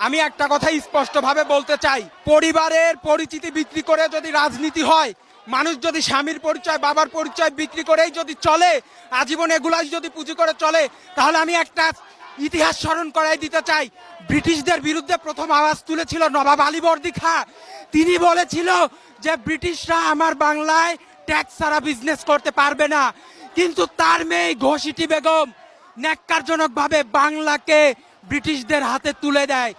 আমি একটা কথা স্পষ্টভাবে বলতে চাই, পরিবারের পরিচিতি বিক্রি করে যদি রাজনীতি হয়, মানুষ যদি স্বামীর পরিচয় বাবার পরিচয় বিক্রি করেই যদি চলে, আজীবন এগুলাই যদি পুঁজি করে চলে, তাহলে আমি একটা ইতিহাস স্মরণ করাই দিতে চাই। ব্রিটিশদের বিরুদ্ধে প্রথম আওয়াজ তুলেছিল নবাব আলীবর্দী খাঁ। তিনি বলেছিল যে ব্রিটিশরা আমার বাংলায় ট্যাক্স ছাড়া বিজনেস করতে পারবে না, কিন্তু তার মেয়ে ঘোষিটি বেগম ন্যাক্কারজনকভাবে বাংলাকে ব্রিটিশদের হাতে তুলে দেয়।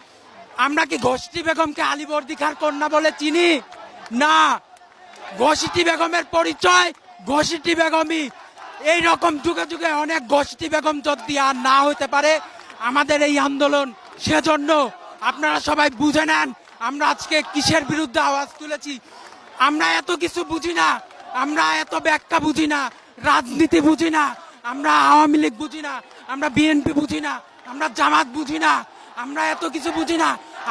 আমরা কি ঘোষিটি বেগমকে আলীবর্দী খাঁর কন্যা বলে চিনি? না, ঘোষিটি বেগমের পরিচয় ঘোষিটি বেগমই। এই রকম যুগে যুগে অনেক ঘোষিটি বেগম যদি আর না হতে পারে আমাদের এই আন্দোলন। সেজন্য আপনারা সবাই বুঝে নেন আমরা আজকে কিসের বিরুদ্ধে আওয়াজ তুলেছি। আমরা এত কিছু বুঝি না, আমরা এত ব্যাখ্যা বুঝি না, রাজনীতি বুঝি না, আমরা আওয়ামী লীগ বুঝি না, আমরা বিএনপি বুঝি না, আমরা জামাত বুঝি না, আমরা এত কিছু বুঝি না।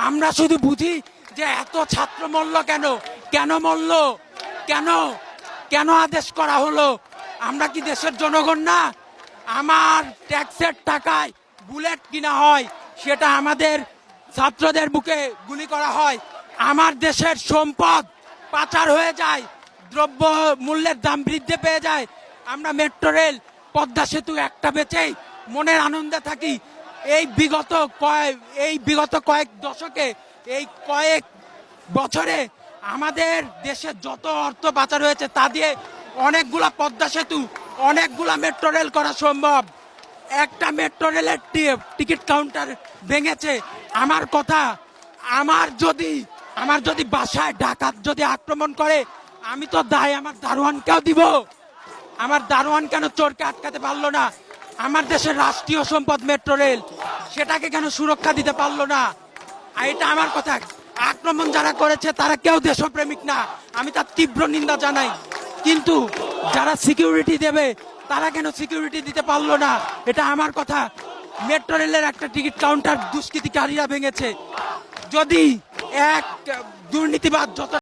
আমরা শুধু বুঝি যে এত ছাত্র মরল কেন, কেন মরল, কেন কেন আদেশ করা হলো? আমরা কি দেশের জনগণ না? আমার ট্যাক্সের টাকায় বুলেট কিনা হয়, সেটা আমাদের ছাত্রদের বুকে গুলি করা হয়। আমার দেশের সম্পদ পাচার হয়ে যায়, দ্রব্য মূল্যের দাম বৃদ্ধি পেয়ে যায়। আমরা মেট্রো রেল, পদ্মা সেতু একটা বেচেই মনের আনন্দে থাকি। এই বিগত কয়েক দশকে, এই কয়েক বছরে আমাদের দেশে যত অর্থ পাচার হয়েছে তা দিয়ে অনেকগুলা পদ্মা সেতু, অনেকগুলা মেট্রো রেল করা সম্ভব। একটা মেট্রো রেলের টিকিট কাউন্টার ভেঙেছে। আমার কথা, আমার যদি বাসায় ডাকাত যদি আক্রমণ করে, আমি তো দায় আমার দারোয়ানকেও দিব। আমার দারোয়ান কেন চোরকে আটকাতে পারলো না? আমার দেশের রাষ্ট্রীয় সম্পদ মেট্রো রেল, সেটাকে কেন সুরক্ষা দিতে পারলো না? আর এটা আমার কথা। আক্রমণ যারা করেছে তারা কেউ দেশপ্রেমিক না, আমি তার তীব্র নিন্দা জানাই। কিন্তু যারা সিকিউরিটি দেবে তারা কেন সিকিউরিটি দিতে পারলো না? এটা আমার কথা। মেট্রো রেলের একটা টিকিট কাউন্টার দুষ্কৃতিকারীরা ভেঙেছে। যদি এক দুর্নীতিবাদ যত